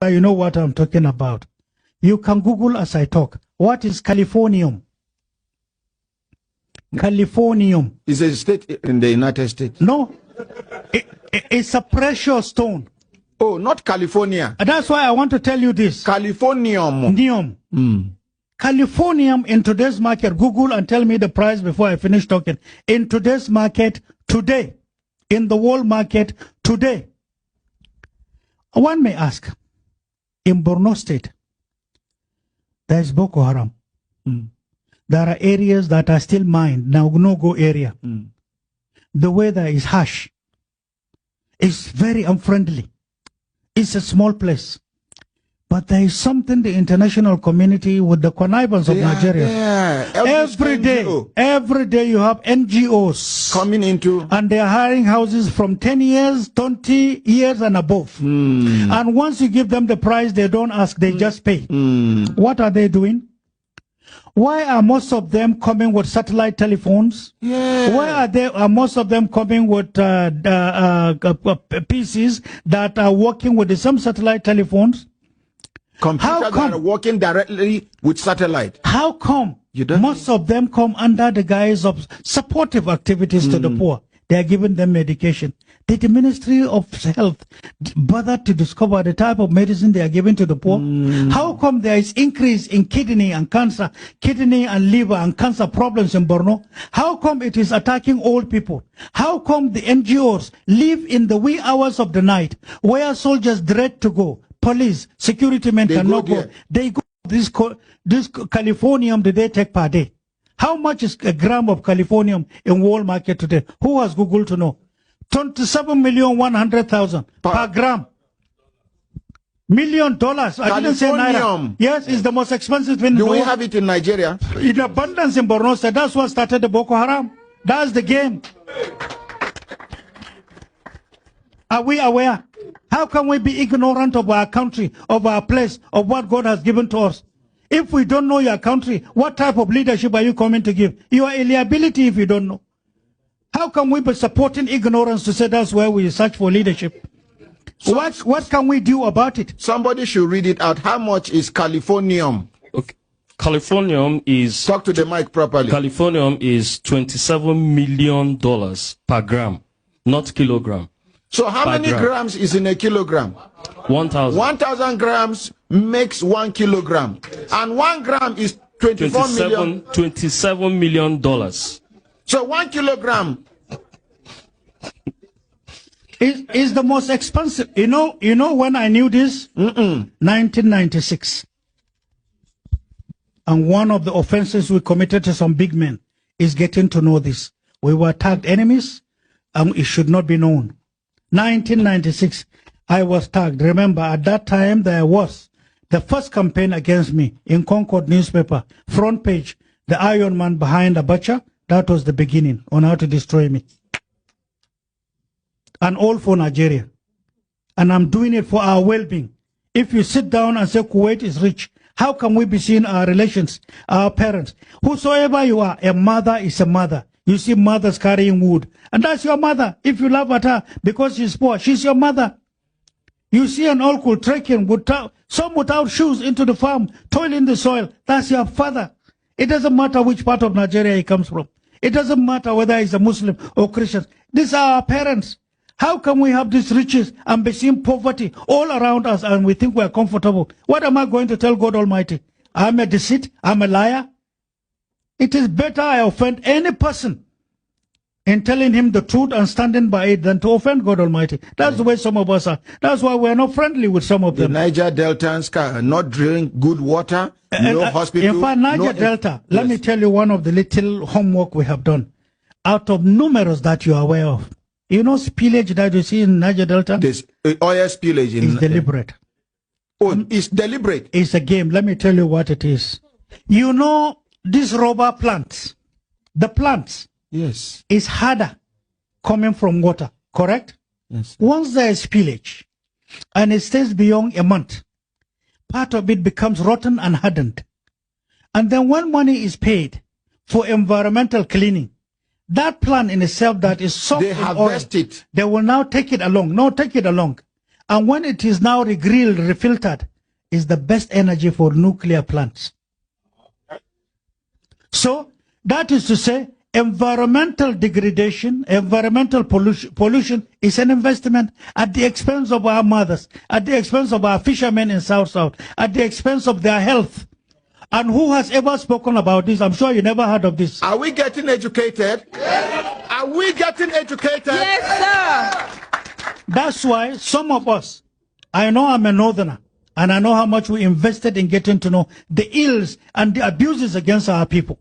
You know what I'm talking about. You can Google as I talk. What is californium? Californium. Is a state in the United States? No. It's a precious stone. Oh, not California. That's why I want to tell you this. Californium. Californium in today's market, Google and tell me the price before I finish talking. In today's market today, in the world market today, one may ask, in Borno State, there's Boko Haram. There are areas that are still mined, now no-go area. The weather is harsh. It's very unfriendly. It's a small place. But there is something the international community with the connivance of Nigeria. Every day you have NGOs coming into, and they are hiring houses from 10 years, 20 years and above. And once you give them the price, they don't ask, they just pay. What are they doing? Why are most of them coming with satellite telephones? Why are most of them coming with PCs that are working with the same satellite telephones? Computers that are working directly with satellite. How come most of them come under the guise of supportive activities to the poor? They are giving them medication. Did the Ministry of Health bother to discover the type of medicine they are giving to the poor? How come there is increase in kidney and cancer, kidney and liver and cancer problems in Borno? How come it is attacking old people? How come the NGOs live in the wee hours of the night where soldiers dread to go? Police, security men cannot go. They go this californium that they take per day. How much is a gram of californium in world market today? Who has Google to know? 27,100,000 per gram. $1 million. I didn't say naira. Yes, it's the most expensive thing. Do we have it in Nigeria? In abundance in Borno State. That's what started the Boko Haram. That's the game. Are we aware? How can we be ignorant of our country, of our place, of what God has given to us? If we don't know your country, what type of leadership are you coming to give? You are a liability if you don't know. How can we be supporting ignorance to say that's where we search for leadership? What can we do about it? Somebody should read it out. How much is californium? Okay. Californium is... Talk to the mic properly. Californium is $27 million per gram, not kilogram. So how many grams is in a kilogram? 1,000. 1,000 grams makes 1 kilogram. And 1 gram is 27 million dollars. So 1 kilogram is the most expensive. You know when I knew this? 1996. And one of the offenses we committed to some big men is getting to know this. We were tagged enemies, and it should not be known. 1996, I was tagged. Remember, at that time, there was the first campaign against me in Concord newspaper, front page, the Iron Man behind Abacha. That was the beginning on how to destroy me. And all for Nigeria. And I'm doing it for our well-being. If you sit down and say Kuwait is rich, how can we be seeing our relations, our parents? Whosoever you are, a mother is a mother. You see mothers carrying wood. And that's your mother. If you laugh at her because she's poor, she's your mother. You see an uncle trekking, some without shoes into the farm, toiling the soil. That's your father. It doesn't matter which part of Nigeria he comes from. It doesn't matter whether he's a Muslim or Christian. These are our parents. How can we have these riches and be seeing poverty all around us and we think we're comfortable? What am I going to tell God Almighty? I'm a deceit? I'm a liar? It is better I offend any person in telling him the truth and standing by it than to offend God Almighty. That's the way some of us are. That's why we're not friendly with some of them. The Niger Deltans are not drilling good water, no hospital. In fact, Niger Delta, let me tell you one of the little homework we have done. Out of numerous that you are aware of. You know spillage that you see in Niger Delta? This oil spillage is deliberate. Oh, it's deliberate. It's a game. Let me tell you what it is. You know these rubber plants, the plants, yes, is harder coming from water, correct? Yes. Once there is spillage and it stays beyond a month, part of it becomes rotten and hardened. And then when money is paid for environmental cleaning, that plant in itself that is soft they in harvest oil, it. they will now take it along. No, take it along. And when it is now regrilled, refiltered, is the best energy for nuclear plants. So that is to say, environmental degradation, environmental pollution is an investment at the expense of our mothers, at the expense of our fishermen in South, at the expense of their health. And who has ever spoken about this? I'm sure you never heard of this. Are we getting educated? Yes. Are we getting educated? Yes, sir. That's why some of us, I know I'm a northerner, and I know how much we invested in getting to know the ills and the abuses against our people.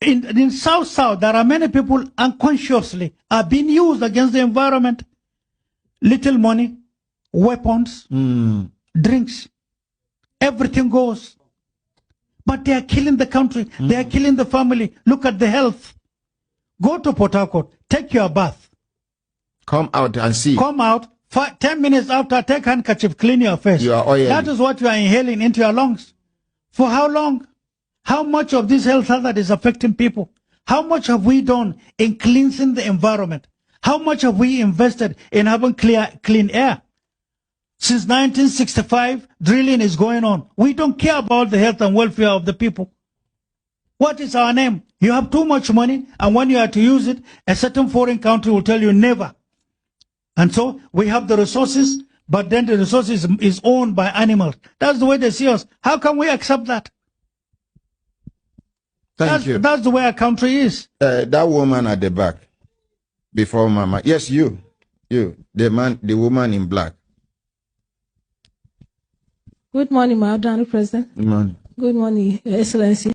In South, there are many people unconsciously are being used against the environment. Little money, weapons, drinks, everything goes. But they are killing the country. They are killing the family. Look at the health. Go to Port Harcourt, take your bath. Come out and see. Come out, 10 minutes after, take handkerchief, clean your face. You are oily. That is what you are inhaling into your lungs. For how long? How much of this health hazard is affecting people? How much have we done in cleansing the environment? How much have we invested in having clean air? Since 1965, drilling is going on. We don't care about the health and welfare of the people. What is our name? You have too much money, and when you are to use it, a certain foreign country will tell you never. And so we have the resources, but then the resources is owned by animals. That's the way they see us. How can we accept that? Thank you. That's the way our country is. That woman at the back, before Mama. Yes, you, the woman in black. Good morning, Madam President. Good morning. Good morning, Your Excellency.